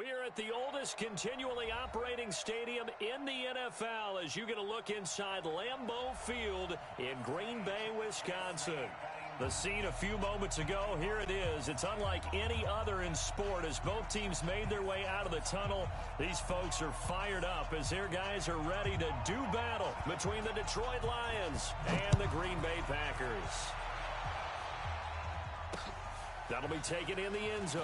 We're at the oldest continually operating stadium in the NFL as you get a look inside Lambeau Field in Green Bay, Wisconsin. The scene a few moments ago, here it is. It's unlike any other in sport as both teams made their way out of the tunnel. These folks are fired up as their guys are ready to do battle between the Detroit Lions and the Green Bay Packers. That'll be taken in the end zone.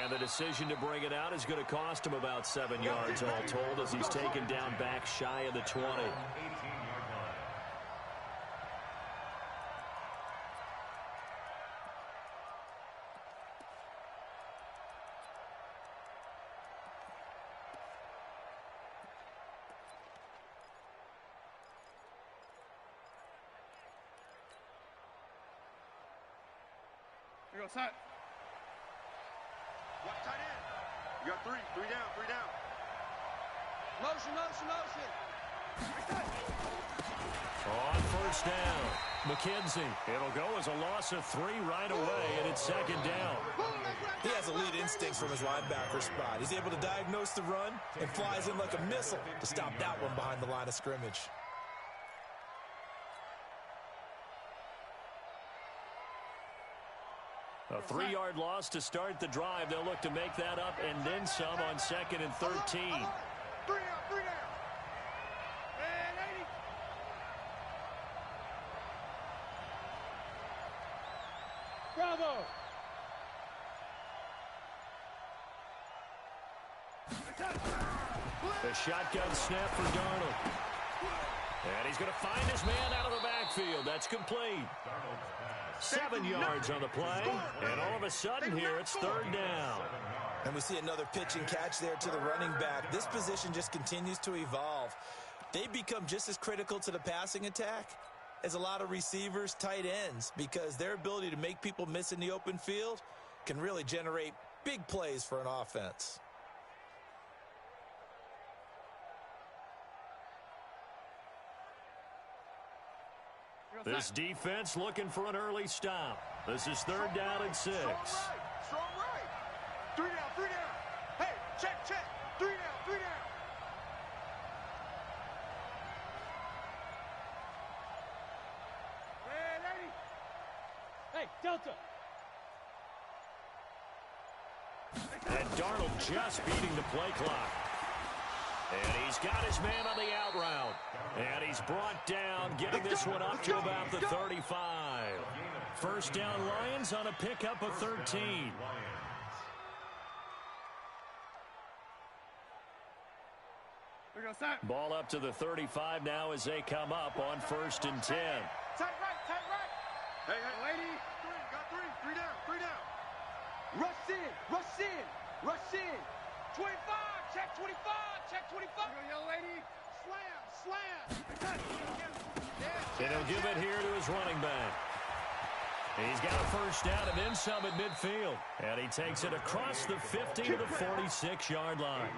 And the decision to bring it out is going to cost him about 7 yards all told as he's taken down back shy of the 20. Here goes Hut. Watch tight end. You got three down. Motion. On first down, McKenzie. It'll go as a loss of 3 right away, and it's second down. He has elite instincts from his linebacker spot. He's able to diagnose the run and flies in like a missile to stop that one behind the line of scrimmage. A 3-yard loss to start the drive. They'll look to make that up and then some on 2nd and 13. 3 down. And 80. Bravo. The shotgun snap for Darnold. And he's going to find his man out of the backfield. That's complete. 7 yards on the play, and all of a sudden here it's 3rd down. And we see another pitch and catch there to the running back. This position just continues to evolve. They become just as critical to the passing attack as a lot of receivers, tight ends, because their ability to make people miss in the open field can really generate big plays for an offense. This defense looking for an early stop. This is 3rd down and 6. Strong right. 3 down. Hey, check. 3 down. And 80. Hey, Delta. And Darnold just beating the play clock. And he's got his man on the out route. And he's brought down, getting this one up to about the 35. First down Lions on a pickup of 13. Ball up to the 35 now as they come up on 1st and 10. Tight right. Hey. Lady. 3 down. Rush in. 25. Check 25. Young lady. Slam. And he'll give it here to his running back. He's got a first down and then some at midfield. And he takes it across the 50 to the 46-yard line.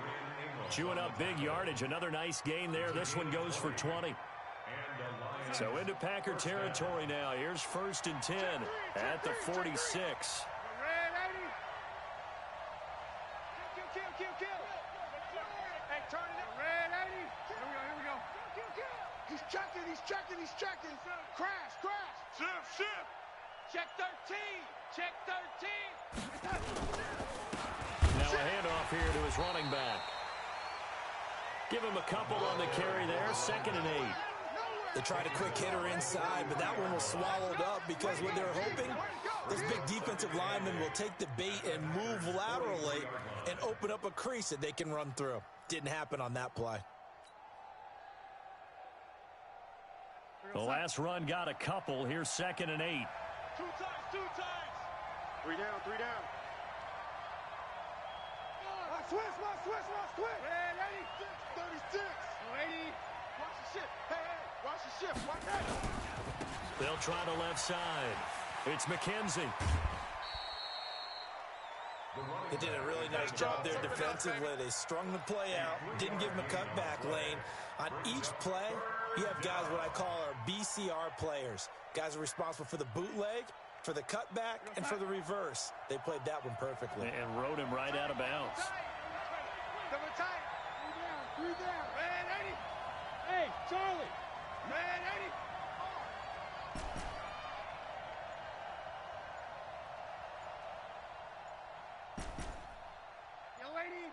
Chewing up big yardage. Another nice gain there. This one goes for 20. So into Packer territory now. Here's 1st and 10 at the 46. Kill. Hey, turn it up. Red 80. Here we go. He's checking. Crash. Shift. Check 13. Now a handoff here to his running back. Give him a couple on the carry there. 2nd and 8. They tried a quick hitter inside, but that one was swallowed up because what they're hoping, this big defensive lineman will take the bait and move laterally and open up a crease that they can run through. Didn't happen on that play. The last run got a couple. Here's 2nd and 8. 2 times. 3 down. Switch. Red 36. 80. Watch the shift. Hey. Watch the shift. Watch that. They'll try the left side. It's McKenzie. They did a really nice job there defensively. They strung the play out, didn't give him a cutback lane. On each play, you have guys what I call our BCR players. Guys are responsible for the bootleg, for the cutback and for the reverse. They played that one perfectly. And rode him right out of bounds. Double tight. Three down. Red 80. Hey, Charlie. Red 80. Yo, lady.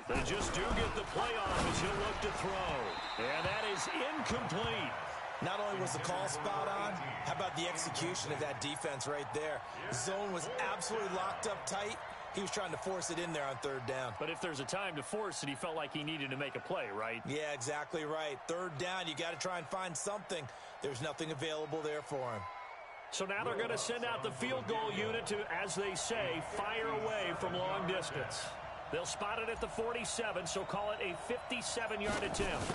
They just do get the play off as he'll look to throw. And that is incomplete. Not only was the call spot on, how about the execution of that defense right there? Zone was absolutely locked up tight. He was trying to force it in there on third down. But if there's a time to force it, he felt like he needed to make a play, right? Yeah, exactly right. Third down, you got to try and find something. There's nothing available there for him. So now they're going to send out the field goal unit to, as they say, fire away from long distance. They'll spot it at the 47, so call it a 57-yard attempt.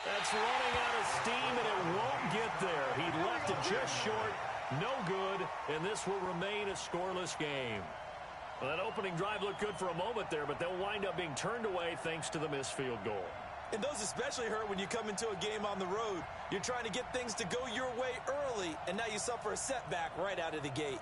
That's running out of steam, and it won't get there. He left it just short. No good, and this will remain a scoreless game. Well, that opening drive looked good for a moment there, but they'll wind up being turned away thanks to the missed field goal. And those especially hurt when you come into a game on the road. You're trying to get things to go your way early, and now you suffer a setback right out of the gate.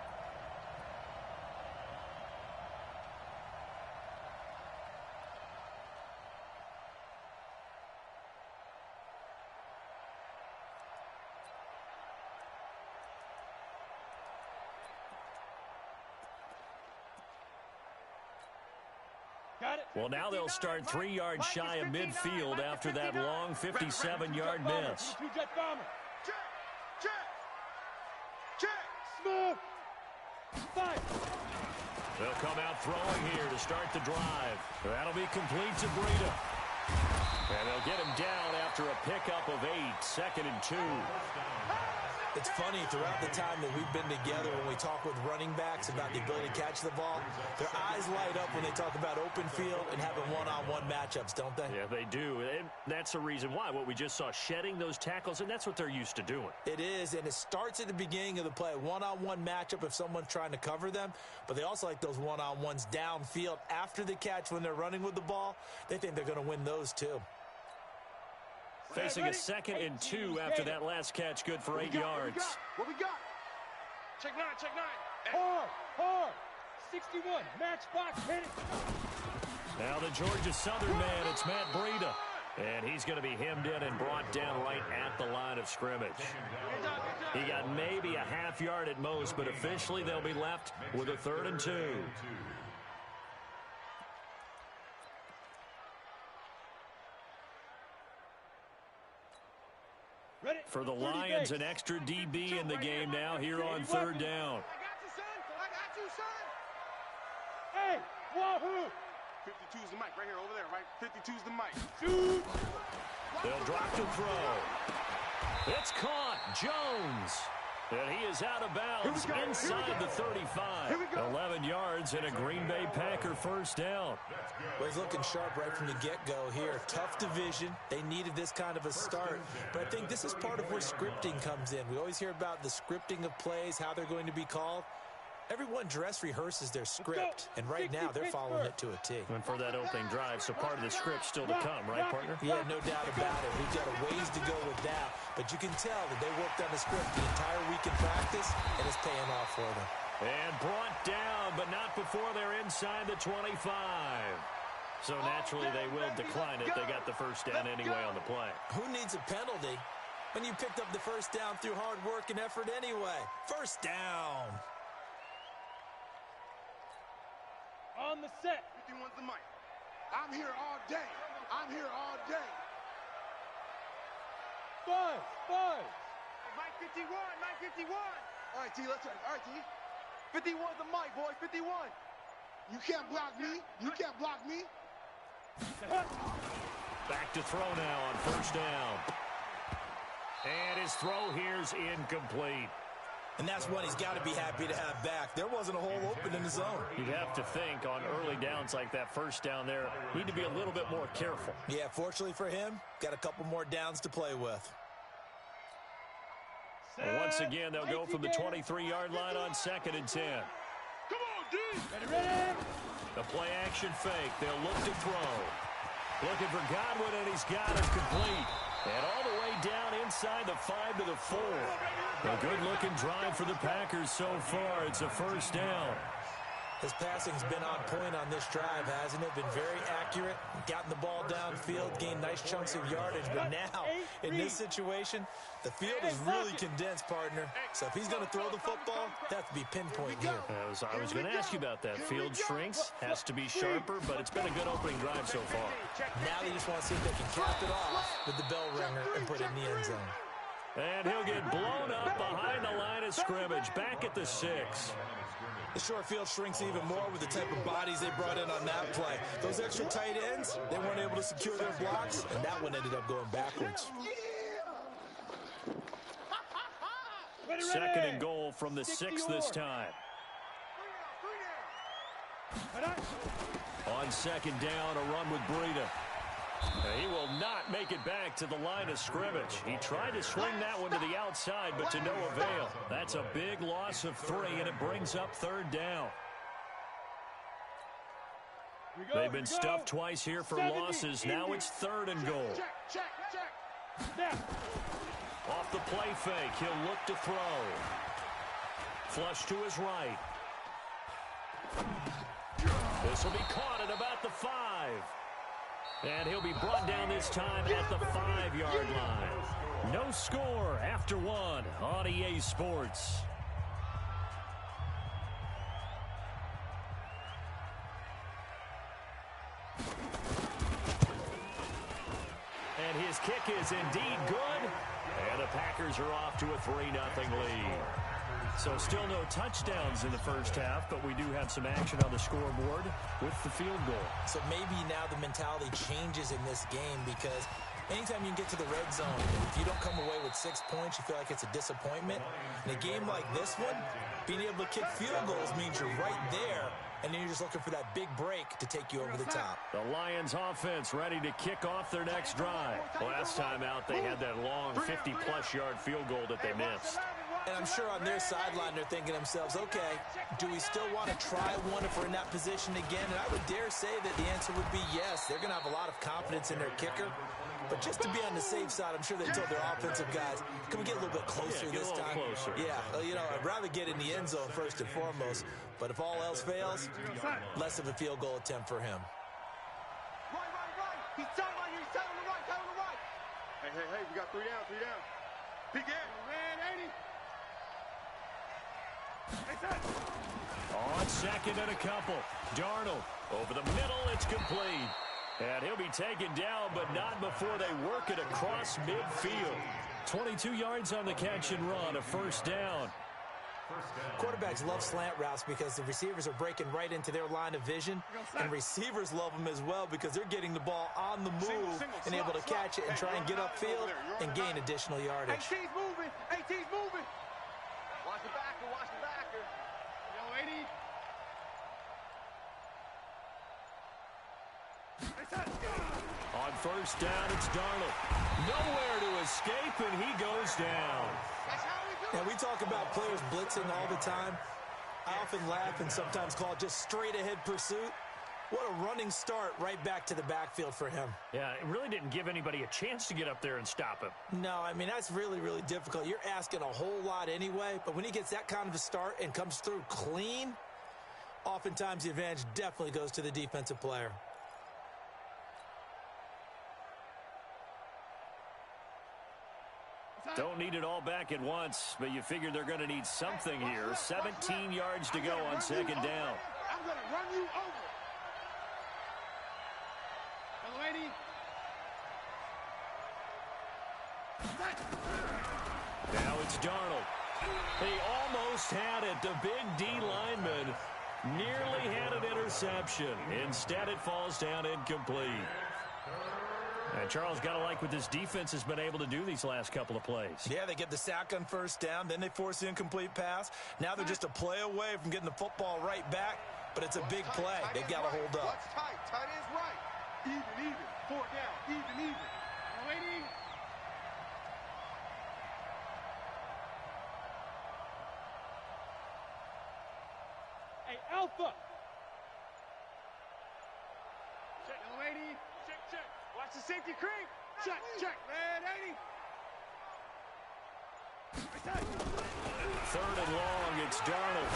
Well, now they'll start 3 yards shy of midfield after that long 57-yard miss. Check, check, check, smooth, fight. They'll come out throwing here to start the drive. That'll be complete to Breida. And they'll get him down after a pickup of 8, 2nd and 2. It's funny, throughout the time that we've been together, when we talk with running backs about the ability to catch the ball, their eyes light up when they talk about open field and having one-on-one matchups, don't they? Yeah, they do. And that's the reason why. What we just saw, shedding those tackles, and that's what they're used to doing. It is, and it starts at the beginning of the play. One-on-one matchup if someone's trying to cover them, but they also like those one-on-ones downfield after the catch when they're running with the ball. They think they're going to win those, too. Facing a 2nd and 2 after that last catch, good for 8 yards. What we got? Check 9, check 9. Hard. 61, match box, hit it. Now the Georgia Southern man, it's Matt Breida. And he's going to be hemmed in and brought down right at the line of scrimmage. He got maybe a half yard at most, but officially they'll be left with a 3rd and 2. For the Lions, an extra DB in the game now here on 3rd down. I got you, son. Hey, wahoo. 52's the mic right here, over there, right? 52's the mic. Shoot. They'll drop to throw. It's caught. Jones. And he is out of bounds inside the 35. 11 yards and a Green Bay Packer 1st down. Well, he's looking sharp right from the get-go here. Tough division. They needed this kind of a start. But I think this is part of where scripting comes in. We always hear about the scripting of plays, how they're going to be called. Everyone dress rehearses their script, and right now they're following it to a T. And for that opening drive, so part of the script still to come, right, partner? Yeah, no doubt about it. We've got a ways to go with that, but you can tell that they worked on the script the entire week in practice, and it's paying off for them. And brought down, but not before they're inside the 25. So naturally, they will decline it. They got the 1st down anyway on the play. Who needs a penalty when you picked up the 1st down through hard work and effort anyway? 1st down. On the set. 51's the mic. I'm here all day. I'm here all day. Buzz. Mike 51, Mike 51. All right, T, let's try. All right, T. 51's the mic, boy, 51. You can't block me. You can't block me. Back to throw now on 1st down. And his throw here's incomplete. And that's one he's got to be happy to have back. There wasn't a hole open in the zone. You'd have to think on early downs like that 1st down there, need to be a little bit more careful. Yeah, fortunately for him, got a couple more downs to play with. And once again, they'll go from the 23-yard line on 2nd and 10. Come on, D. Ready. The play action fake. They'll look to throw. Looking for Godwin, and he's got it complete. And all the way down inside the 5 to the 4. A good-looking drive for the Packers so far. It's a first down. His passing's been on point on this drive, hasn't it? Been very accurate, gotten the ball downfield, gained nice chunks of yardage. But now, in this situation, the field is really condensed, partner. So if he's going to throw the football, that has to be pinpoint here. I was going to ask you about that. Field shrinks, has to be sharper, but it's been a good opening drive so far. Now they just want to see if they can cap it off with the bell ringer and put it in the end zone. And he'll get blown up behind the line of scrimmage, back at the 6. The short field shrinks even more with the type of bodies they brought in on that play. Those extra tight ends, they weren't able to secure their blocks, and that one ended up going backwards. Second and goal from the 6 this time. On second down, a run with Breida. He will not make it back to the line of scrimmage. He tried to swing that one to the outside, but to no avail. That's a big loss of 3, and it brings up third down. They've been stuffed twice here for losses. Now it's third and goal. Off the play fake, he'll look to throw. Flush to his right. This will be caught at about the 5. And he'll be brought down this time at the 5-yard line. No score after 1 on EA Sports. And his kick is indeed good. And the Packers are off to a 3-0 lead. So still no touchdowns in the first half, but we do have some action on the scoreboard with the field goal. So maybe now the mentality changes in this game, because anytime you can get to the red zone, if you don't come away with 6 points, you feel like it's a disappointment. In a game like this one, being able to kick field goals means you're right there, and then you're just looking for that big break to take you over the top. The Lions offense ready to kick off their next drive. Last time out, they had that long 50-plus yard field goal that they missed. And I'm sure on their sideline they're thinking to themselves, okay, do we still want to try one if we're in that position again? And I would dare say that the answer would be yes. They're going to have a lot of confidence in their kicker. But just to be on the safe side, I'm sure they told their offensive guys, can we get a little bit closer this time? Closer. Yeah, you know, I'd rather get in the end zone first and foremost. But if all else fails, less of a field goal attempt for him. Right. He's telling on you. He's telling on the right. Telling on the right. Hey. We got 3 down. Peek in. Man, 80. On second and a couple. Darnold over the middle. It's complete. And he'll be taken down, but not before they work it across midfield. 22 yards on the catch and run, a first down. Quarterbacks love slant routes because the receivers are breaking right into their line of vision, and receivers love them as well because they're getting the ball on the move and able to catch it and try and get upfield and gain additional yardage. AT's moving. Watch the backer. Yo, 80. On first down, it's Darnold. Nowhere to escape, and he goes down. Now, we talk about players blitzing all the time. I often laugh and sometimes call it just straight-ahead pursuit. What a running start right back to the backfield for him. Yeah, it really didn't give anybody a chance to get up there and stop him. No, I mean, that's really, really difficult. You're asking a whole lot anyway, but when he gets that kind of a start and comes through clean, oftentimes the advantage definitely goes to the defensive player. Don't need it all back at once, but you figure they're going to need something here. 17 yards to go on second down. I'm going to run you over. Lady. Now it's Darnold. He almost had it. The big D lineman nearly had an interception. Instead, it falls down incomplete. And Charles, got to like what this defense has been able to do these last couple of plays. Yeah, they get the sack on first down, then they force the incomplete pass. Now they're just a play away from getting the football right back, but it's a big play. They've got to hold up. Tight ends right. Even. 4 down. Even. Lady. Hey, Alpha. Check, lady. Check. Watch the safety creep. Check, check. Red 80. Third and long, it's Darnold.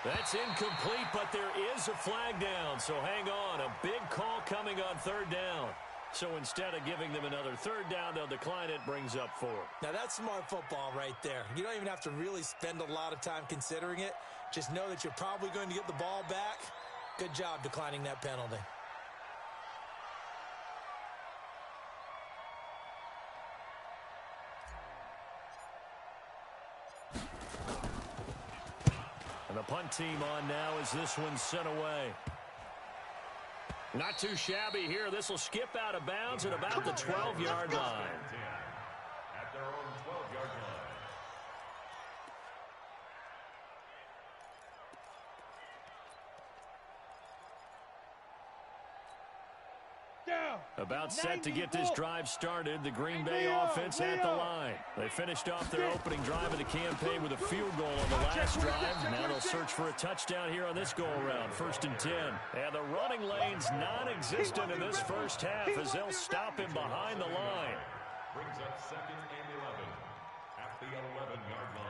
That's incomplete, but there is a flag down, so hang on. A big call coming on third down. So instead of giving them another third down, they'll decline it, brings up 4. Now, that's smart football right there. You don't even have to really spend a lot of time considering it. Just know that you're probably going to get the ball back. Good job declining that penalty. And the punt team on now as this one's sent away. Not too shabby here. This will skip out of bounds at about the 12-yard line. At their own 12-yard line. About set to get this drive started. The Green Bay offense at the line. They finished off their opening drive of the campaign with a field goal on the last drive. Now they'll search for a touchdown here on this go-around. 1st and 10. And the running lane's non-existent in this first half as they'll stop him behind the line. Brings up 2nd and 11 at the 11-yard line.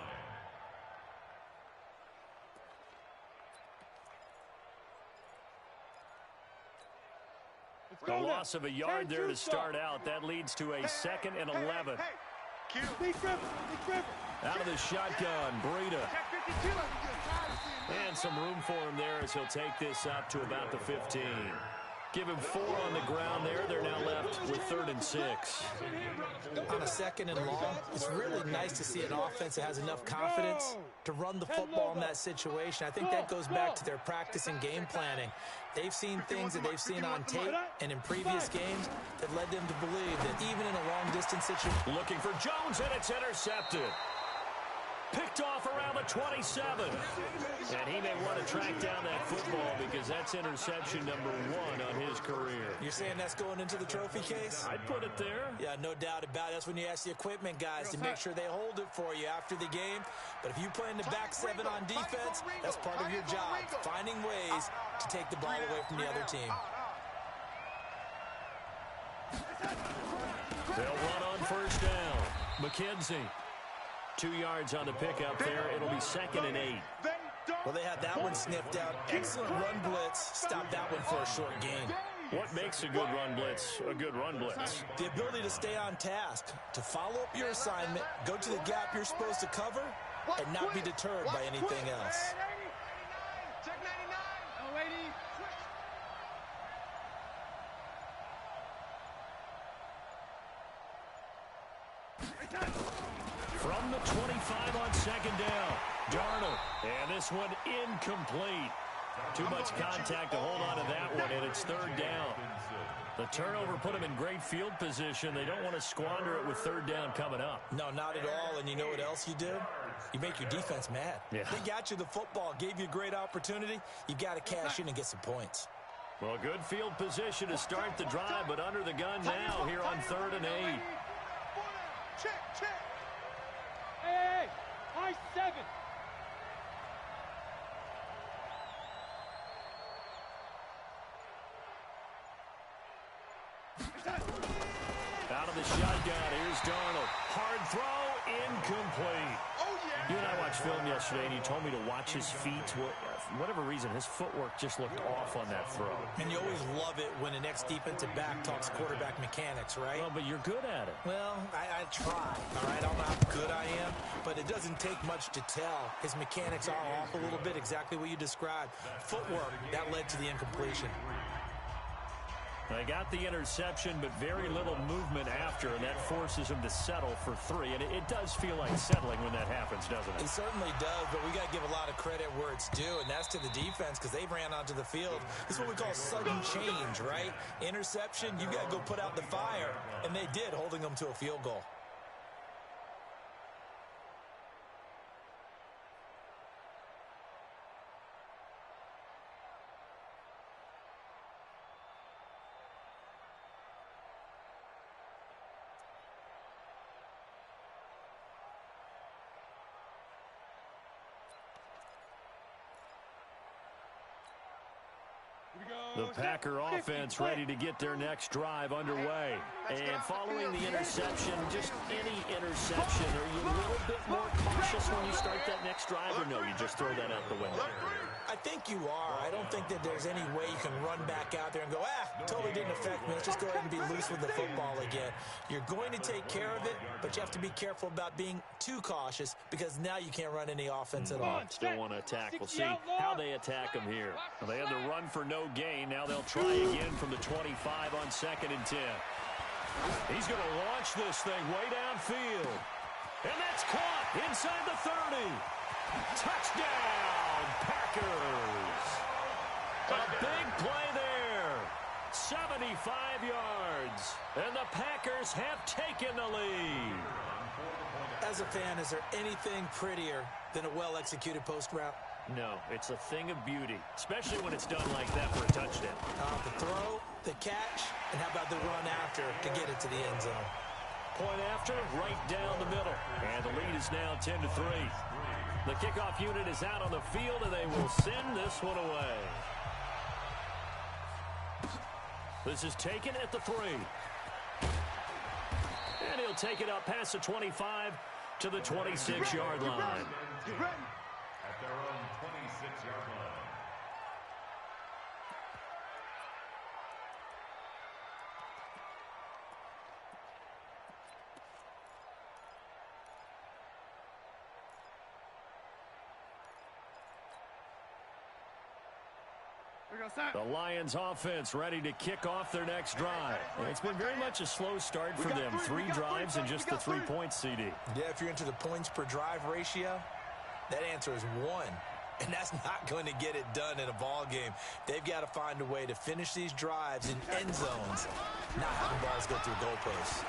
A loss of a yard there to start out. That leads to a 2nd and 11. Out of the shotgun, Breida. And some room for him there as he'll take this up to about the 15. Give him 4 on the ground there. They're now left with 3rd and 6. On a 2nd and long, it's really nice to see an offense that has enough confidence to run the football in that situation. I think that goes back to their practice and game planning. They've seen things that they've seen on tape and in previous games that led them to believe that even in a long-distance situation. Looking for Jones, and it's intercepted. Picked off around the 27. And he may want to track down that football because that's interception number 1 on his career. You're saying that's going into the trophy case? I'd put it there. Yeah, no doubt about it. That's when you ask the equipment guys to make sure they hold it for you after the game. But if you play in the back 7 on defense, that's part of your job, finding ways to take the ball away from the other team. They'll run on first down. McKenzie. 2 yards on the pickup there. It'll be 2nd and 8. Well, they had that one sniffed out. Excellent run blitz. Stop that one for a short gain. What makes a good run blitz a good run blitz? The ability to stay on task, to follow up your assignment, go to the gap you're supposed to cover, and not be deterred by anything else. Check 99. 080. From the 25 on 2nd down. Darnold. And this one incomplete. Too much contact to hold on to that one, and it's 3rd down. The turnover put them in great field position. They don't want to squander it with 3rd down coming up. No, not at all. And you know what else you do? You make your defense mad. Yeah. They got you the football, gave you a great opportunity. You got to cash in and get some points. Well, good field position to start the drive, but under the gun now here on 3rd and 8. Check, check. Hey, high 7. Out of the shotgun, here's Darnold. Hard throw, incomplete. Oh, yeah. You and I watched film yesterday, and you told me to watch his feet. Well, for whatever reason, his footwork just looked off on that throw. And you always love it when an ex-defensive back talks quarterback mechanics, right? Well, but you're good at it. Well, I try, all right? I don't know how good I am, but it doesn't take much to tell. His mechanics are off a little bit, exactly what you described. Footwork, that led to the incompletion. They got the interception, but very little movement after, and that forces him to settle for 3. And it does feel like settling when that happens, doesn't it? It certainly does, but we got to give a lot of credit where it's due, and that's to the defense because they ran onto the field. This is what we call sudden change, right? Interception, you got to go put out the fire, and they did, holding them to a field goal. The Packer offense ready to get their next drive underway. And following the interception, just any interception, are you a little bit more cautious when you start that next drive, or no, you just throw that out the window? I think you are. I don't think that there's any way you can run back out there and go, totally didn't affect me. Let's just go ahead and be loose with the football again. You're going to take care of it, but you have to be careful about being too cautious because now you can't run any offense at all. Still want to attack. We'll see how they attack them here. Well, they had the run for no gain. Now they'll try again from the 25 on 2nd and 10. He's going to launch this thing way downfield. And that's caught inside the 30. Touchdown, Packers. A big play there. 75 yards. And the Packers have taken the lead. As a fan, is there anything prettier than a well-executed post route? No, it's a thing of beauty, especially when it's done like that for a touchdown. The throw, the catch, and how about the run after to get it to the end zone? Point after, right down the middle. And the lead is now 10-3. The kickoff unit is out on the field, and they will send this one away. This is taken at the 3. And he'll take it up past the 25 to the 26-yard line. Get ready. At their own 26-yard line. The Lions offense ready to kick off their next drive. It's been very much a slow start for them. 3 drives and just the 3 points, CD. Yeah, if you're into the points per drive ratio, that answer is 1. And that's not going to get it done in a ball game. They've got to find a way to finish these drives in end zones, not having balls go through goalposts.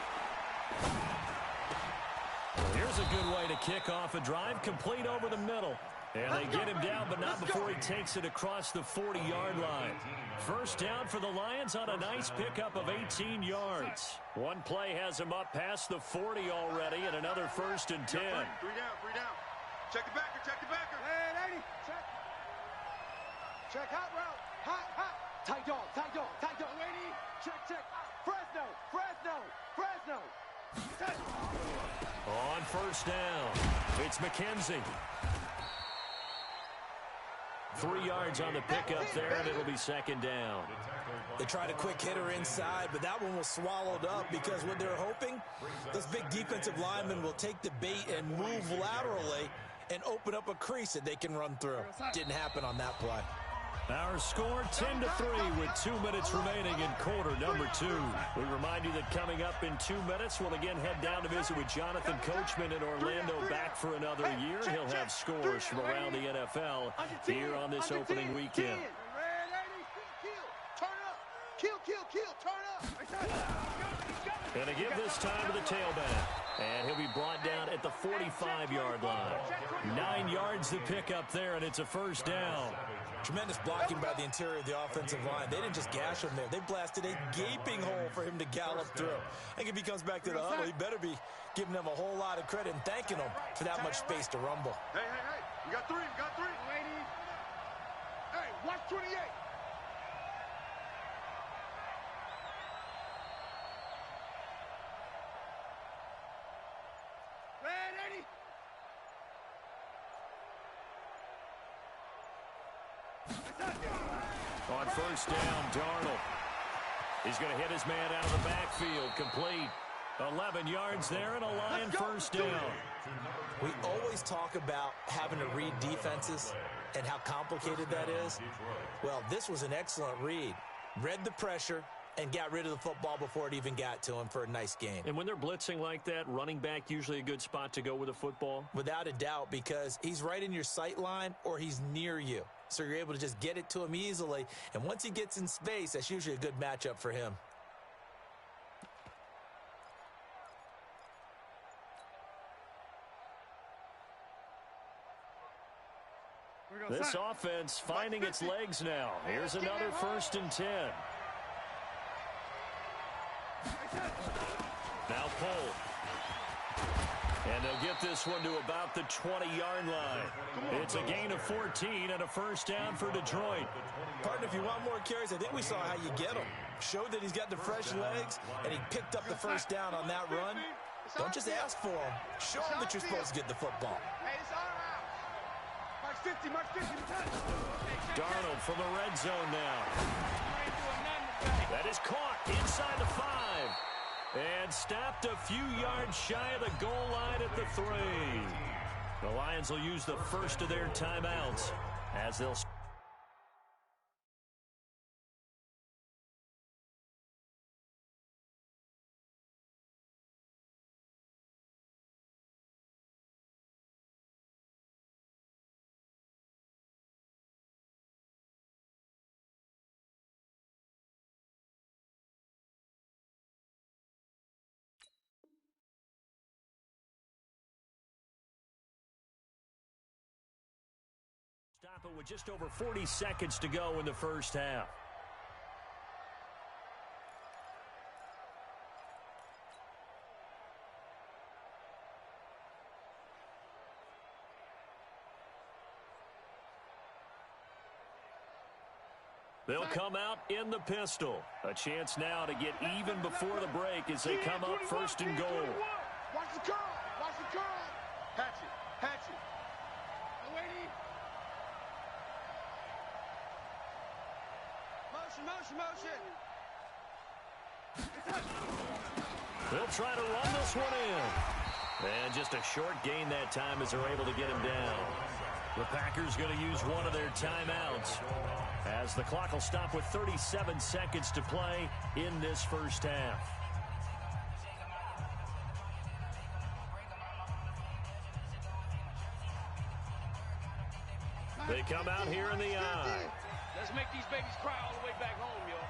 Well, here's a good way to kick off a drive, complete over the middle. And they get him down, but not before he takes it across the 40-yard line. First down for the Lions on a nice pickup of 18 yards. One play has him up past the 40 already, and another 1st and 10. 3 down, 3 down. Check the backer, check the backer. Hey, 80, check. Check hot route. Hot. Tight dog. 80. Check. Fresno. On first down, it's McKenzie. 3 yards on the pickup there, and it'll be 2nd down. They tried a quick hitter inside, but that one was swallowed up because what they're hoping, those big defensive linemen will take the bait and move laterally and open up a crease that they can run through. Didn't happen on that play. Our score 10-3 with 2 minutes remaining in quarter number 2. We remind you that coming up in 2 minutes, we'll again head down to visit with Jonathan Coachman in Orlando, back for another year. He'll have scores from around the NFL here on this opening weekend. Kill, turn up. And to give this time to the tailback. And he'll be brought down at the 45-yard line. 9 yards to pick up there, and it's a first down. Tremendous blocking by the interior of the offensive line. They didn't just gash him there. They blasted a gaping hole for him to gallop through. I think if he comes back to the huddle, he better be giving them a whole lot of credit and thanking them for that much space to rumble. Hey. We got 3. Ladies. Hey, watch 28. Ready. On first down, Darnold. He's going to hit his man out of the backfield. Complete. 11 yards there and a Lion first down. We always talk about having to read defenses and how complicated that is. Well, this was an excellent read. Read the pressure and got rid of the football before it even got to him for a nice game. And when they're blitzing like that, running back usually a good spot to go with a football? Without a doubt, because he's right in your sight line or he's near you. So you're able to just get it to him easily. And once he gets in space, that's usually a good matchup for him. This offense finding its legs now. Here's another 1st and 10. Now Cole. And And they'll get this one to about the 20-yard line. It's a gain of 14 and a first down for Detroit. Partner, if you want more carries, I think we saw how you get him. Showed that he's got the fresh legs, and he picked up the first down on that run. Don't just ask for him. Show him that you're supposed to get the football. Hey, it's our house. Mark 50, Mark 50. Darnold from the red zone now. That is caught inside the 5. And stopped a few yards shy of the goal line at the 3. The Lions will use the first of their timeouts as they'll... Stop it with just over 40 seconds to go in the first half. They'll come out in the pistol. A chance now to get even before the break as they come up first and goal. Watch the curl. Watch the curl. Hatch it. Hatch it. Motion. They'll try to run this one in. And just a short gain that time as they're able to get him down. The Packers going to use one of their timeouts as the clock will stop with 37 seconds to play in this first half. They come out here in the eye. Let's make these babies cry all the way back home, yo.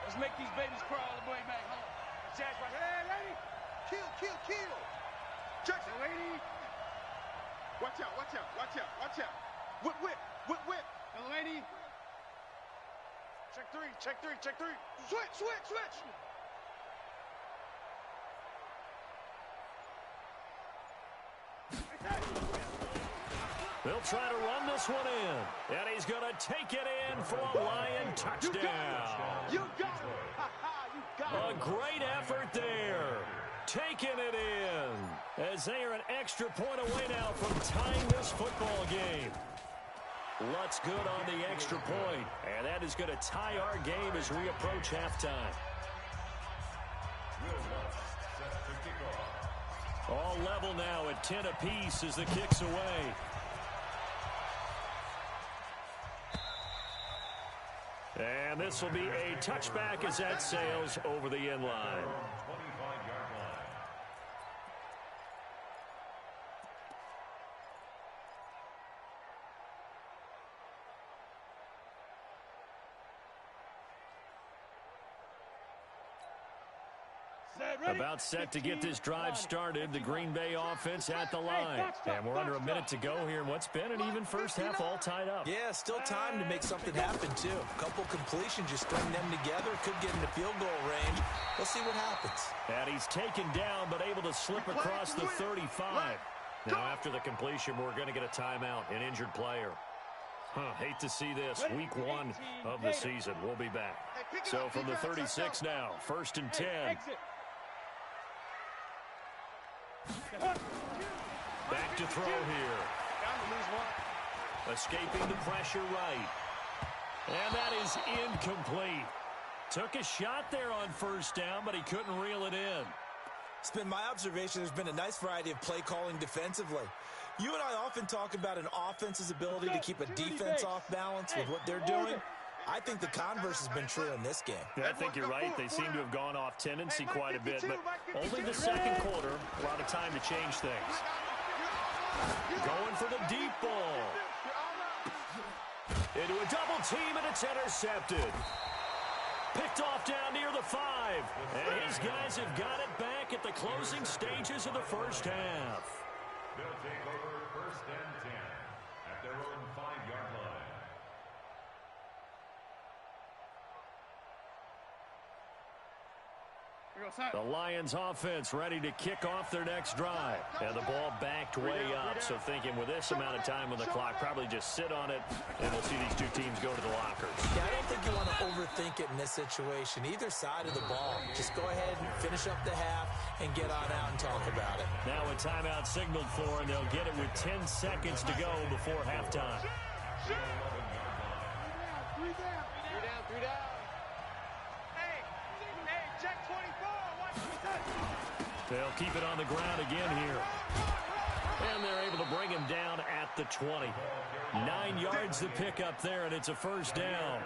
Let's make these babies cry all the way back home. Jack's right. Hey, lady. Kill. Jackson, lady. Watch out. Whip. And lady. Check three. Switch. They'll try to run this one in. And he's going to take it in for a Lion touchdown. You got it. You got it. A great effort there. Taking it in. As they are an extra point away now from tying this football game. Lutz good on the extra point. And that is going to tie our game as we approach halftime. All level now at 10 apiece as the kick's away. And this will be a touchback as that sails over the end line. About set to get this drive started. The Green Bay offense at the line. And we're under a minute to go here in what's been an even first half all tied up. Yeah, still time to make something happen, too. A couple completions, just string them together. Could get into field goal range. We'll see what happens. And he's taken down, but able to slip across the 35. Now, after the completion, we're going to get a timeout, an injured player. Hate to see this. Week 1 of the season. We'll be back. So from the 36 now, 1st and 10. Back to throw here. Escaping the pressure right. And that is incomplete. Took a shot there on first down, but he couldn't reel it in. It's been my observation there's been a nice variety of play calling defensively. You and I often talk about an offense's ability to keep a defense off balance with what they're doing. I think the converse has been true in this game. Yeah, I think you're right. They seem to have gone off tendency quite a bit, but only the second quarter, a lot of time to change things. Going for the deep ball. Into a double team, and it's intercepted. Picked off down near the 5. And his guys have got it back at the closing stages of the first half. They'll take over 1st and 10 at their own 5-yard line. The Lions offense ready to kick off their next drive. And the ball backed way up, so thinking with this amount of time on the clock, probably just sit on it, and we'll see these two teams go to the lockers. Yeah, I don't think you want to overthink it in this situation. Either side of the ball, just go ahead and finish up the half and get on out and talk about it. Now a timeout signaled for, and they'll get it with 10 seconds to go before halftime. Three down. Hey, check 24. Watch the They'll keep it on the ground again here. And they're able to bring him down at the 20. 9 yards to pick up there, and it's a first down.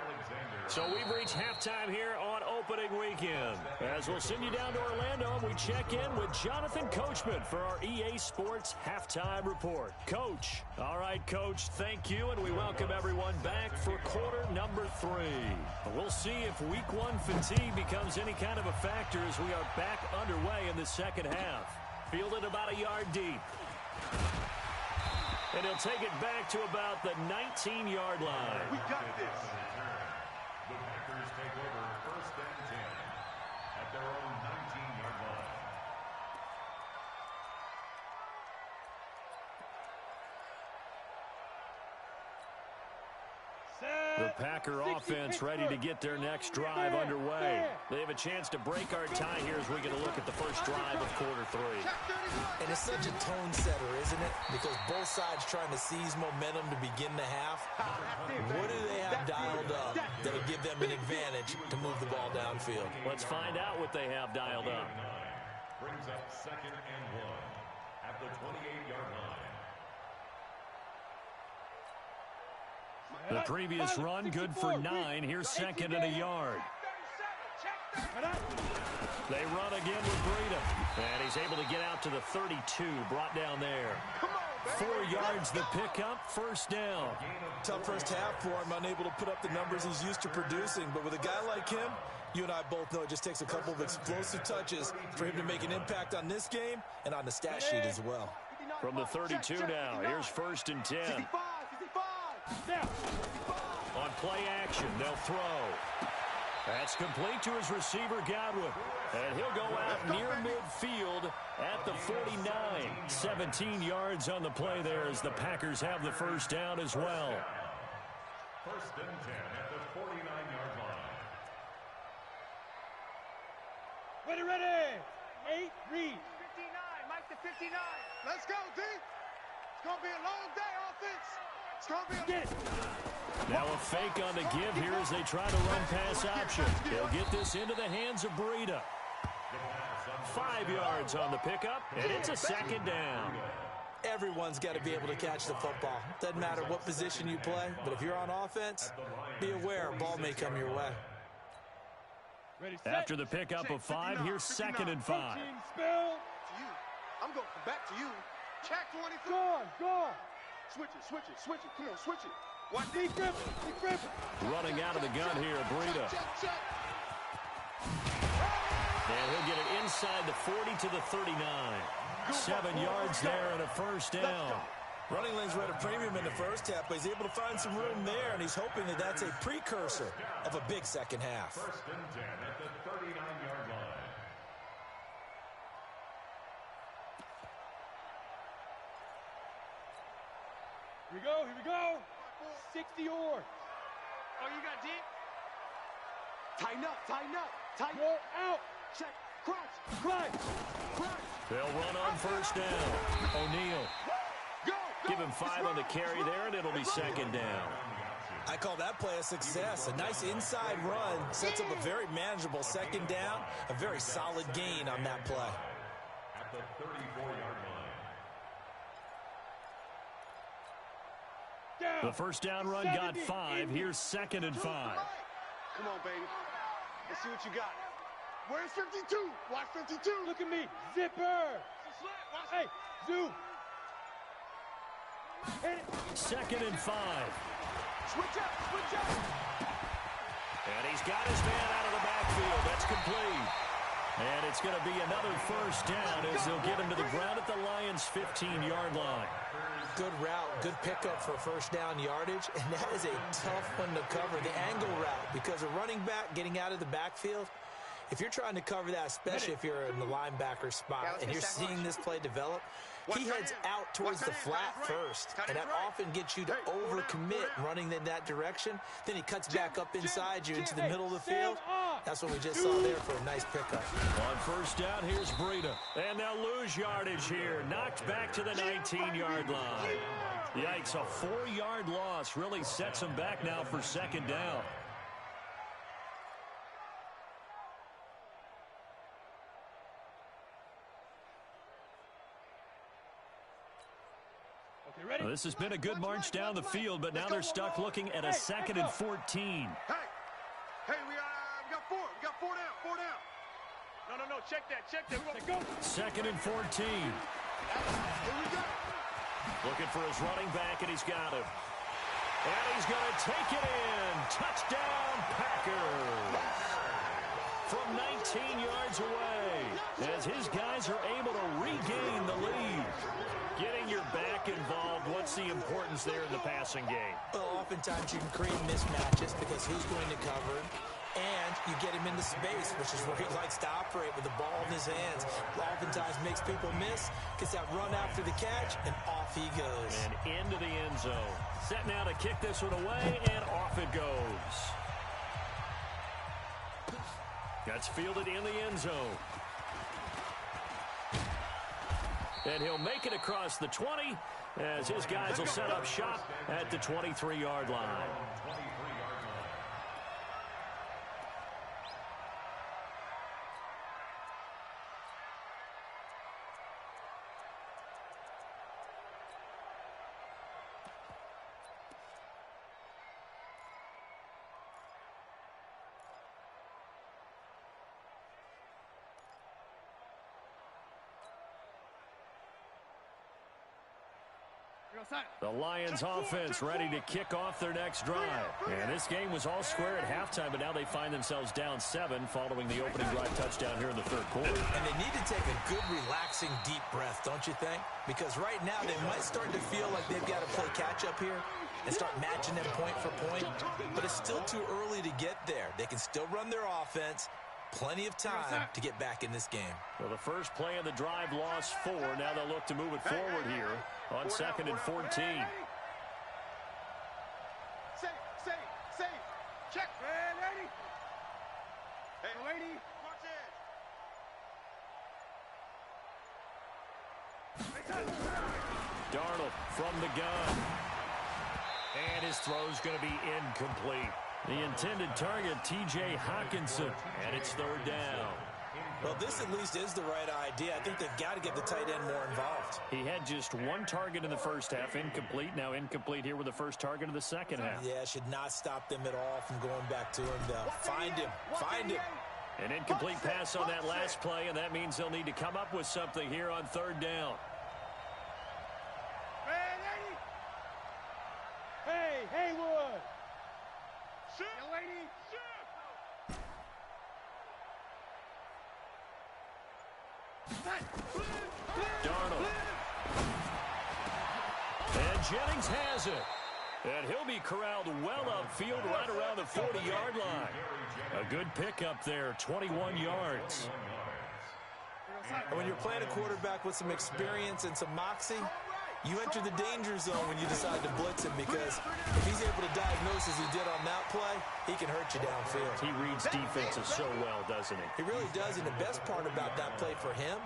So we've reached halftime here on opening weekend. As we'll send you down to Orlando, and we check in with Jonathan Coachman for our EA Sports Halftime Report. Coach. All right, Coach, thank you, and we welcome everyone back for quarter number 3. We'll see if week 1 fatigue becomes any kind of a factor as we are back underway in the second half. Fielded about a yard deep. And he'll take it back to about the 19-yard line. We got this. The Packers take over first and 10 at their own 19-yard line. The Packer offense ready to get their next drive underway. They have a chance to break our tie here as we get a look at the first drive of quarter 3. And it's such a tone setter, isn't it? Because both sides trying to seize momentum to begin the half. What do they have dialed up that'll give them an advantage to move the ball downfield? Let's find out what they have dialed up. Brings up second and 1 at the 28-yard line. The previous run good for 9. Here's second and a yard. They run again with Breida. And he's able to get out to the 32, brought down there. 4 yards the pickup, first down. Tough first half for him, unable to put up the numbers he's used to producing. But with a guy like him, you and I both know it just takes a couple of explosive touches for him to make an impact on this game and on the stat sheet as well. From the 32 now, here's first and 10. On play action, they'll throw. That's complete to his receiver, Godwin. And he'll go out near midfield at the 49. 17 yards on the play there as the Packers have the first down as well. First and 10 at the 49-yard line. Ready. 8, read. 59, Mike to 59. Let's go, D. It's going to be a long day, offense. It's going to be a... Now a fake on the give here as they try to run pass option. They'll get this into the hands of Breida. 5 yards on the pickup, and it's a second down. Everyone's got to be able to catch the football. Doesn't matter what position you play, but if you're on offense, be aware a ball may come your way. After the pickup of 5, here's second and 5. I'm going back to you. Check 24. Go. Switch it. Come on, switch it. Watch these grip. Running out of the gun here, Breida. And he'll get it inside the 40 to the 39. 7 yards there and a first down. Running lanes were at a premium in the first half, but he's able to find some room there, and he's hoping that that's a precursor of a big second half. First and 10 at the 39-yard line. Here we go. 60 or. Oh, you got deep? Tighten up. Roll out. Check. Crunch. They'll run on first down. O'Neal. Go. Give him 5 on the carry there, and it'll be second down. I call that play a success. A nice inside run sets up a very manageable second down, a very solid gain on that play. At the 34-yard line. The first down run got 5. Here's second and 5. Come on, baby. Let's see what you got. Where's 52? Watch 52. Look at me. Zipper. Hey, zoom. Hit it. Second and 5. Switch up. And he's got his man out of the backfield. That's complete. And it's going to be another first down as they'll get him to the ground at the Lions' 15-yard line. Good route, good pickup for first down yardage, and that is a tough one to cover, the angle route, because a running back getting out of the backfield, If you're trying to cover that, especially if you're in the linebacker spot, and you're seeing this play develop, he heads out towards the flat first, and that often gets you to overcommit running in that direction. Then he cuts back up inside you into the middle of the field. That's what we just saw there for a nice pickup. On first down, here's Breida. And they'll lose yardage here. Knocked back to the 19-yard line. Yikes, a 4-yard loss really sets them back now for second down. Well, this has been a good march down the field, but now they're stuck looking at a 2nd and 14. Hey, we got 4. We got 4 down. 4 down. No, check that. We go. 2nd and 14. Here we go. Looking for his running back, and he's got him. And he's going to take it in. Touchdown, Packers. From 19 yards away, as his guys are able to regain the lead. Getting your back involved, what's the importance there in the passing game? Well, oftentimes you can create mismatches because who's going to cover him, and you get him into space, which is where he likes to operate with the ball in his hands. Oftentimes makes people miss, gets that run after the catch, and off he goes. And into the end zone. Set now to kick this one away, and off it goes. That's fielded in the end zone. And he'll make it across the 20 as his guys will set up shop at the 23-yard line. The Lions offense ready to kick off their next drive. And this game was all square at halftime, but now they find themselves down 7 following the opening drive touchdown here in the third quarter. And they need to take a good, relaxing, deep breath, don't you think? Because right now they might start to feel like they've got to play catch-up here and start matching them point for point. But it's still too early to get there. They can still run their offense. Plenty of time to get back in this game. Well, the first play of the drive lost 4. Now they'll look to move it forward here on 2nd and 14. Safe. Check. Hey, lady. Hey, lady. Watch it. Darnold from the gun. And his throw's going to be incomplete. The intended target, T.J. Hawkinson, and it's 3rd down. Well, this at least is the right idea. I think they've got to get the tight end more involved. He had just 1 target in the first half, incomplete. Now incomplete here with the first target of the second half. Yeah, should not stop them at all from going back to him, though. Find him. An incomplete pass on that last play, and that means they'll need to come up with something here on 3rd down. Hey, Haywood. Shoot. You lady. Darnold. And Jennings has it. And he'll be corralled well upfield right around the 40-yard line. A good pickup there, 21 yards. And when you're playing a quarterback with some experience and some moxie, you enter the danger zone when you decide to blitz him, because if he's able to diagnose as he did on that play, he can hurt you downfield. He reads defenses so well, doesn't he? He really does, and the best part about that play for him,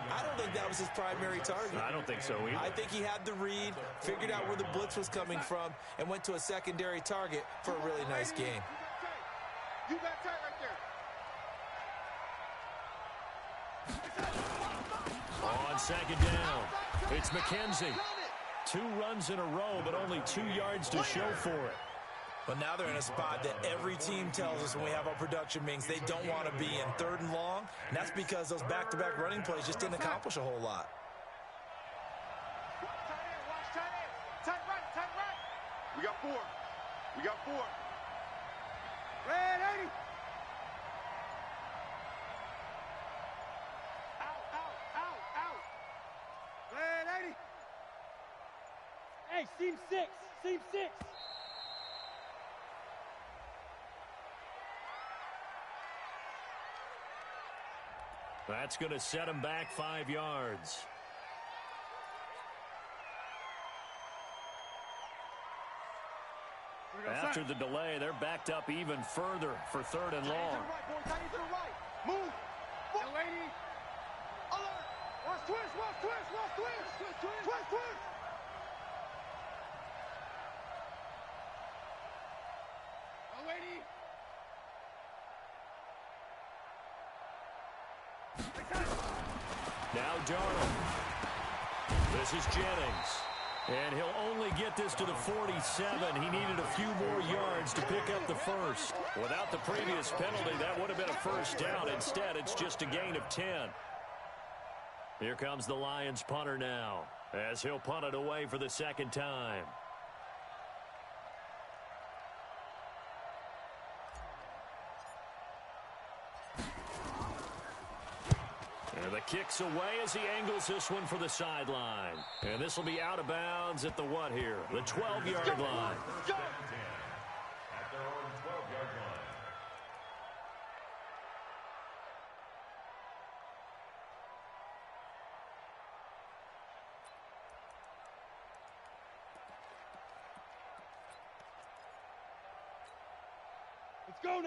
I don't think that was his primary target. I don't think so either. I think he had the read, figured out where the blitz was coming from, and went to a secondary target for a really nice game. You got tight right there. On 2nd down, it's McKenzie. 2 runs in a row, but only 2 yards to show for it. But now they're in a spot that every team tells us when we have our production meetings they don't want to be in, 3rd and long, and that's because those back-to-back running plays just didn't accomplish a whole lot. Tight right. We got 4. Red 80. Out. Red 80. Hey, seam 6. That's going to set him back 5 yards. After the delay, they're backed up even further for 3rd and long. Move. Lady. Alert. Watch twist. Twist. Lady. Now Darnold. This is Jennings. And he'll only get this to the 47. He needed a few more yards to pick up the first. Without the previous penalty, that would have been a first down. Instead, it's just a gain of 10. Here comes the Lions punter now, as he'll punt it away for the 2nd time. And the kick's away as he angles this one for the sideline. And this will be out of bounds at the what here? The 12-yard line. First and 10 at their own 12-yard line.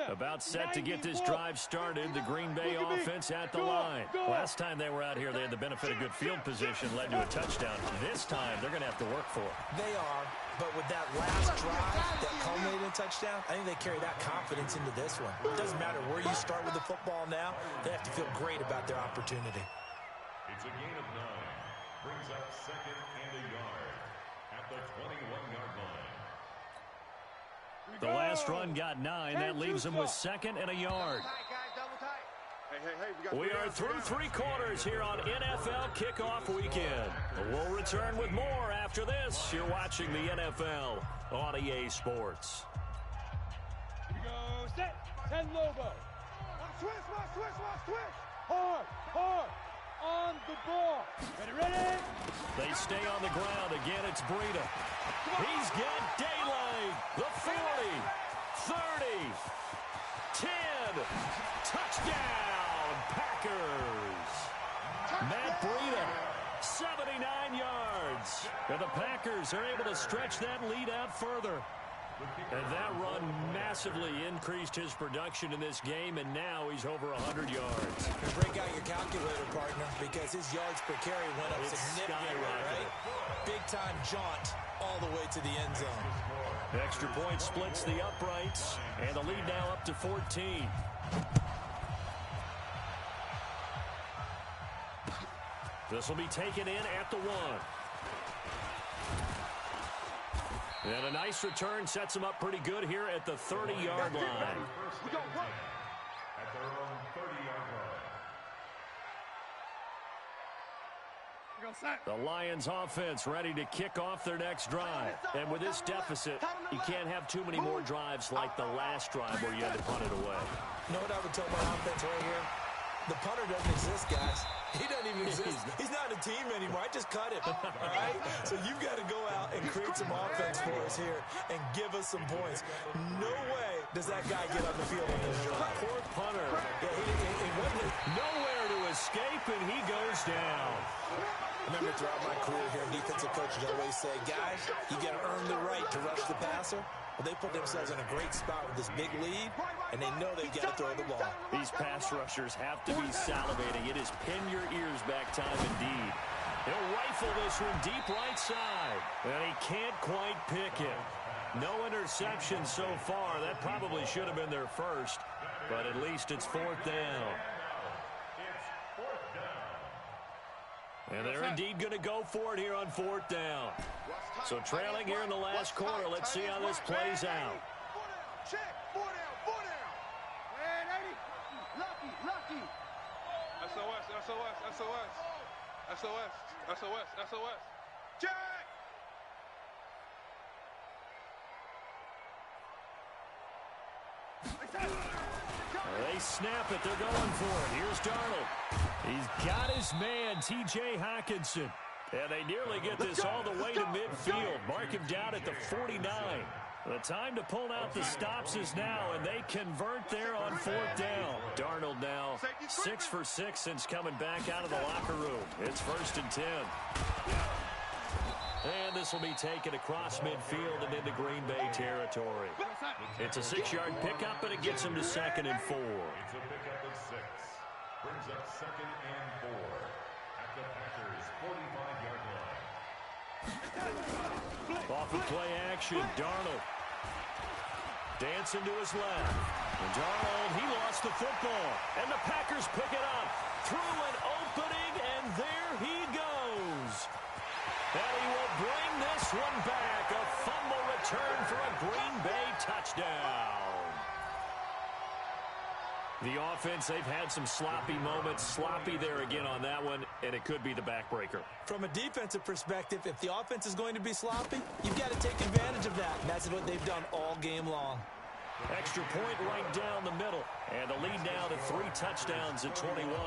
About set to get this drive started. The Green Bay offense at the line. Last time they were out here, they had the benefit of good field position, led to a touchdown. This time, they're going to have to work for it. They are, but with that last drive that culminated in a touchdown, I think they carry that confidence into this one. It doesn't matter where you start with the football now. They have to feel great about their opportunity. It's a gain of 9. Brings up 2nd and a yard at the 21-yard line. The last run got 9. That leaves them with 2nd and a yard. We are through 3 quarters here on NFL Kickoff Weekend. We'll return with more after this. You're watching the NFL on EA Sports. Here we go. Set. 10 Lobo. Switch. Hard. On the ball. Ready? They stay on the ground. Again, it's Breida. He's got daylight. The 40, 30, 10. Touchdown, Packers. Matt Breida, 79 yards. And the Packers are able to stretch that lead out further. And that run massively increased his production in this game, and now he's over 100 yards. Break out your calculator, partner, because his yards per carry went up significantly, right? Big-time jaunt all the way to the end zone. Extra point splits the uprights, and the lead now up to 14. This will be taken in at the 1. And a nice return sets them up pretty good here at the 30-yard line. First and 10 at their own 30-yard line. The Lions offense ready to kick off their next drive. And with this deficit, you can't have too many more drives like the last drive where you had to punt it away. You know what I would tell my offense right here? The punter doesn't exist, guys. He doesn't even exist. He's not a team anymore. I just cut him, all right? So you've got to go out and create some offense for us here and give us some points. No way does that guy get on the field on this drive. Poor punter. Yeah, nowhere to escape, and he goes down. Remember, throughout my career here, defensive coaches always say, guys, you got to earn the right to rush the passer. Well, they put themselves in a great spot with this big lead, and they know they've got to throw the ball. These pass rushers have to be salivating. It is pin your ears back time indeed. He'll rifle this one deep right side, and he can't quite pick it. No interception so far. That probably should have been their first, but at least it's 4th down. And they're indeed going to go for it here on 4th down. So trailing here in the last quarter. Let's see how this plays out. Check. 4 down. Lucky. SOS. Check. They snap it. They're going for it. Here's Darnold. He's got his man, T.J. Hockenson. And they nearly get this all the way to midfield. Mark him down at the 49. The time to pull out the stops is now, and they convert there on 4th down. Darnold now 6 for 6 since coming back out of the locker room. It's 1st and 10. And this will be taken across midfield and into Green Bay territory. It's a 6-yard pickup, but it gets him to 2nd and 4. It's a pickup of 6. Brings up 2nd and 4 at the Packers' 45-yard line. Off of play action, Darnold. Dancing to his left. And Darnold, he lost the football. And the Packers pick it up. Through an opening, and there he goes. And he will bring this one back. A fumble return for a Green Bay touchdown. The offense, they've had some sloppy moments. Sloppy there again on that one, and it could be the backbreaker. From a defensive perspective, if the offense is going to be sloppy, you've got to take advantage of that. And that's what they've done all game long. Extra point right down the middle. And the lead now to 3 touchdowns at 21.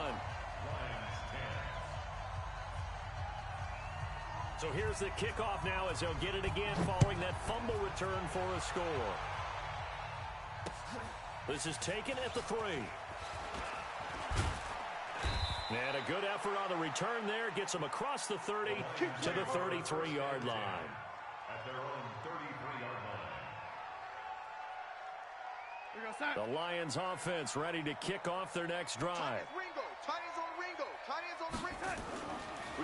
So here's the kickoff now as they'll get it again following that fumble return for a score. This is taken at the 3. And a good effort on the return there. Gets them across the 30 to the 33-yard line. At their own 33-yard line. The Lions offense ready to kick off their next drive. Tight ends on Ringo. Tight ends on the Ringo.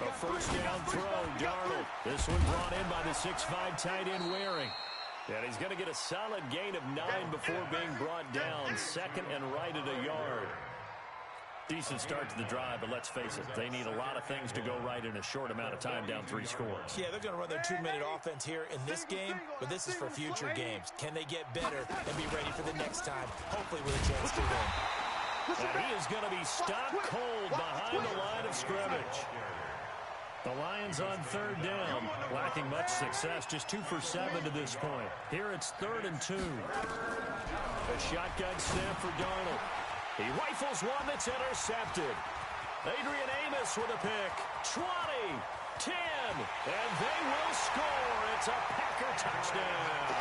A first down throw, Darnold. This one brought in by the 6'5" tight end Waring. And he's going to get a solid gain of 9 before being brought down. 2nd and right at a yard. Decent start to the drive, but let's face it, they need a lot of things to go right in a short amount of time, down 3 scores. Yeah, they're going to run their 2-minute offense here in this game, but this is for future games. Can they get better and be ready for the next time, hopefully with a chance to win? And he is going to be stopped cold behind the line of scrimmage. The Lions on 3rd down, lacking much success, just 2 for 7 to this point. Here it's 3rd and 2. A shotgun snap for Darnold. He rifles one that's intercepted. Adrian Amos with a pick. 20, 10, and they will score. It's a Packer touchdown.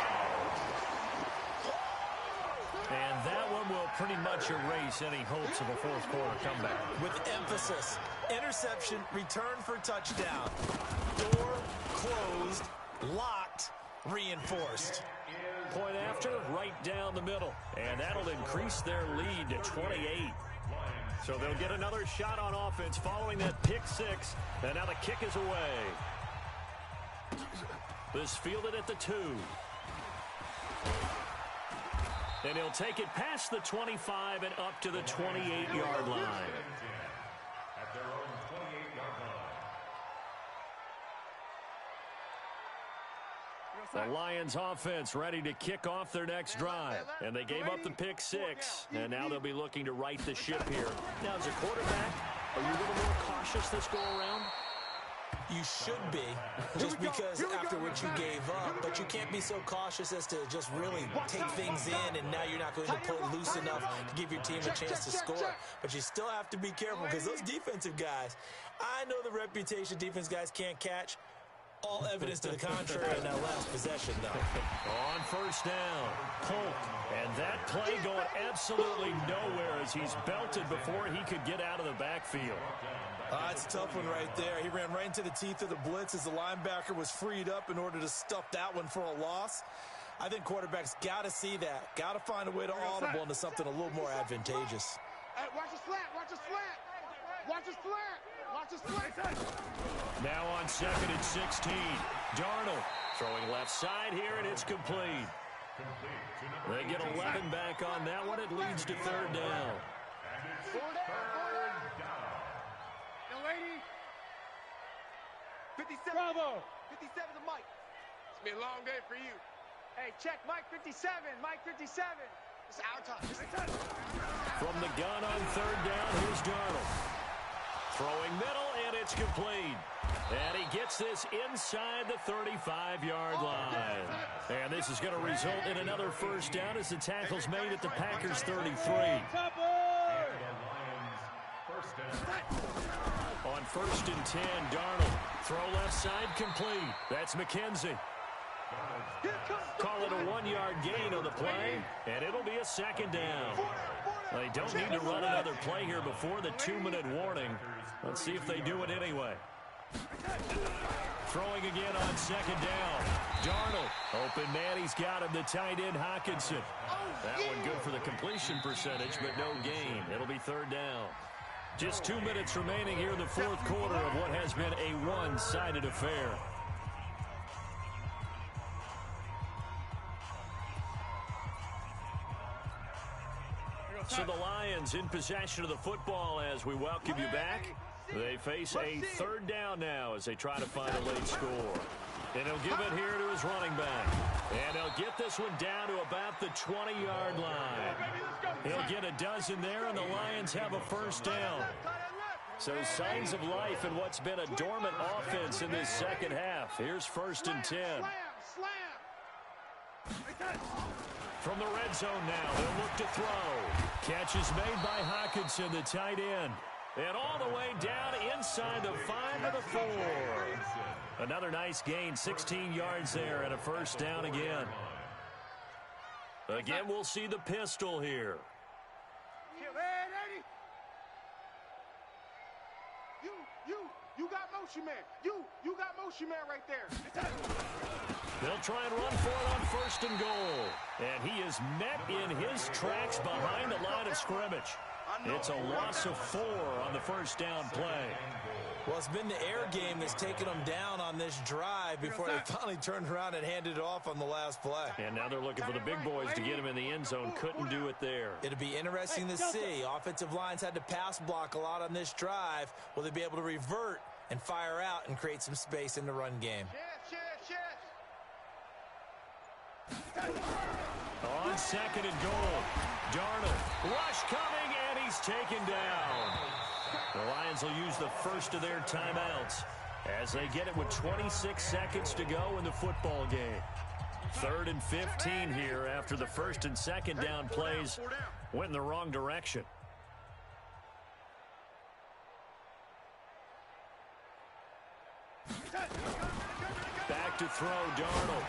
And that one will pretty much erase any hopes of a 4th quarter comeback. With emphasis, interception, return for touchdown. Door closed, locked, reinforced. Point after, right down the middle. And that'll increase their lead to 28. So they'll get another shot on offense following that pick 6. And now the kick is away. This fielded at the 2. And he'll take it past the 25 and up to the 28-yard line. At their own 28-yard line. The Lions offense ready to kick off their next drive. And they gave up the pick 6. And now they'll be looking to right the ship here. Now, as a quarterback, are you a little more cautious this go around? You should be, just because after what you gave up, but you can't be so cautious as to just really take things in, and now you're not going to play loose enough to give your team a chance to score. But you still have to be careful, because those defensive guys, I know the reputation defense guys can't catch. All evidence to the contrary in that last possession, though. On 1st down, Polk. And that play going absolutely nowhere as he's belted before he could get out of the backfield. It's a tough one right there. He ran right into the teeth of the blitz as the linebacker was freed up in order to stuff that one for a loss. I think quarterbacks got to see that. Got to find a way to audible into something a little more advantageous. Hey, watch the slant. Watch the slant. Watch the slant. Watch the slant. Now on 2nd and 16. Darnold throwing left side here, and it's complete. They get 11 back on that one. It leads to 3rd down. Young lady. 57. Bravo. 57 to Mike. It's been a long day for you. Hey, check Mike 57. Mike 57. It's our time. From the gun on 3rd down, here's Darnold. Throwing middle, and it's complete. And he gets this inside the 35-yard line. And this is going to result in another 1st down as the tackle's made at the Packers' 33. On 1st and 10, Darnold. Throw left side complete. That's McKenzie. Call it a 1-yard gain on the play, and it'll be a second down. They don't need to run another play here before the 2-minute warning. Let's see if they do it anyway. Throwing again on second down. Darnold. Open man, he's got him. The tight end, Hockenson. That one good for the completion percentage, but no gain. It'll be third down. Just 2 minutes remaining here in the fourth quarter of what has been a one-sided affair. So the Lions in possession of the football as we welcome you back. They face a third down now as they try to find a late score. And he'll give it here to his running back. And he'll get this one down to about the 20-yard line. He'll get a dozen there, and the Lions have a first down. So signs of life in what's been a dormant offense in this second half. Here's 1st and 10. From the red zone now, they'll look to throw. Catch is made by Hockenson, the tight end. And all the way down inside the 5 of the 4. Another nice gain, 16 yards there, and a first down again. Again, we'll see the pistol here. You got motion man. You got motion man right there. They'll try and run for it on 1st and goal. And he is met in his tracks behind the line of scrimmage. It's a loss of 4 on the first down play. Well, it's been the air game that's taken them down on this drive before they finally turned around and handed it off on the last play. And now they're looking for the big boys to get him in the end zone. Couldn't do it there. It'll be interesting to see. Offensive lines had to pass block a lot on this drive. Will they be able to revert and fire out and create some space in the run game? On 2nd and goal, Darnold. Rush coming, and he's taken down. The Lions will use the first of their timeouts as they get it with 26 seconds to go in the football game. 3rd and 15 here after the 1st and 2nd down plays went in the wrong direction. Back to throw, Darnold.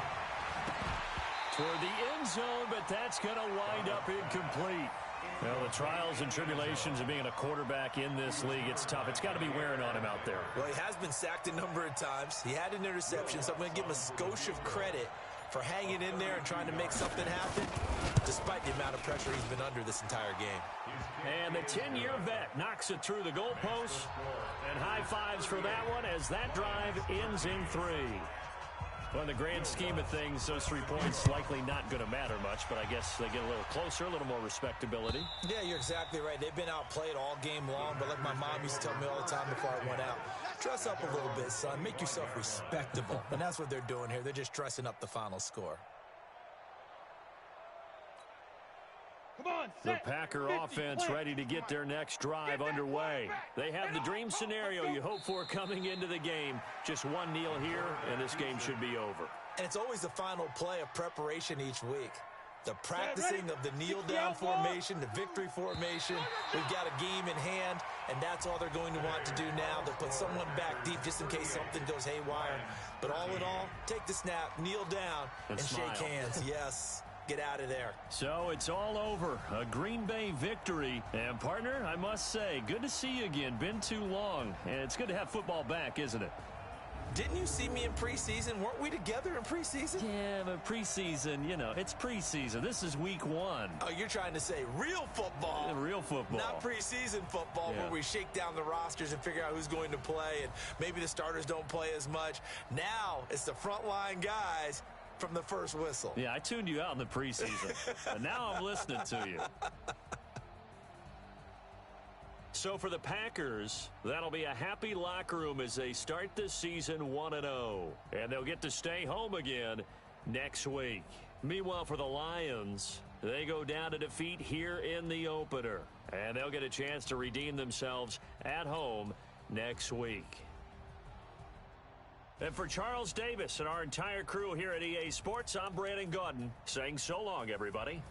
Toward the end zone, but that's going to wind up incomplete. Well, the trials and tribulations of being a quarterback in this league, it's tough. It's got to be wearing on him out there. Well, he has been sacked a number of times. He had an interception, so I'm going to give him a skosh of credit for hanging in there and trying to make something happen, despite the amount of pressure he's been under this entire game. And the 10-year vet knocks it through the goalpost. And high fives for that one as that drive ends in 3. Well, in the grand scheme of things, those 3 points likely not going to matter much, but I guess they get a little closer, a little more respectability. Yeah, you're exactly right. They've been outplayed all game long, but like my mom used to tell me all the time before I went out, dress up a little bit, son. Make yourself respectable. And that's what they're doing here. They're just dressing up the final score. The Packer offense ready to get their next drive underway. They have the dream scenario you hope for coming into the game. Just one kneel here, and this game should be over. And it's always the final play of preparation each week. The practicing of the kneel-down formation, the victory formation. We've got a game in hand, and that's all they're going to want to do now. They'll put someone back deep just in case something goes haywire. But all in all, take the snap, kneel down, and shake hands. Yes. Get out of there. So it's all over. A Green Bay victory. And, partner, I must say, good to see you again. Been too long. And it's good to have football back, isn't it? Didn't you see me in preseason? Weren't we together in preseason? Yeah, but preseason, you know, it's preseason. This is week 1. Oh, you're trying to say real football. Real football. Not preseason football where we shake down the rosters and figure out who's going to play, and maybe the starters don't play as much. Now it's the frontline guys from the first whistle. Yeah, I tuned you out in the preseason. And now I'm listening to you. So for the Packers, that'll be a happy locker room as they start this season 1-0. And they'll get to stay home again next week. Meanwhile, for the Lions, they go down to defeat here in the opener. And they'll get a chance to redeem themselves at home next week. And for Charles Davis and our entire crew here at EA Sports, I'm Brandon Gaudin saying so long, everybody.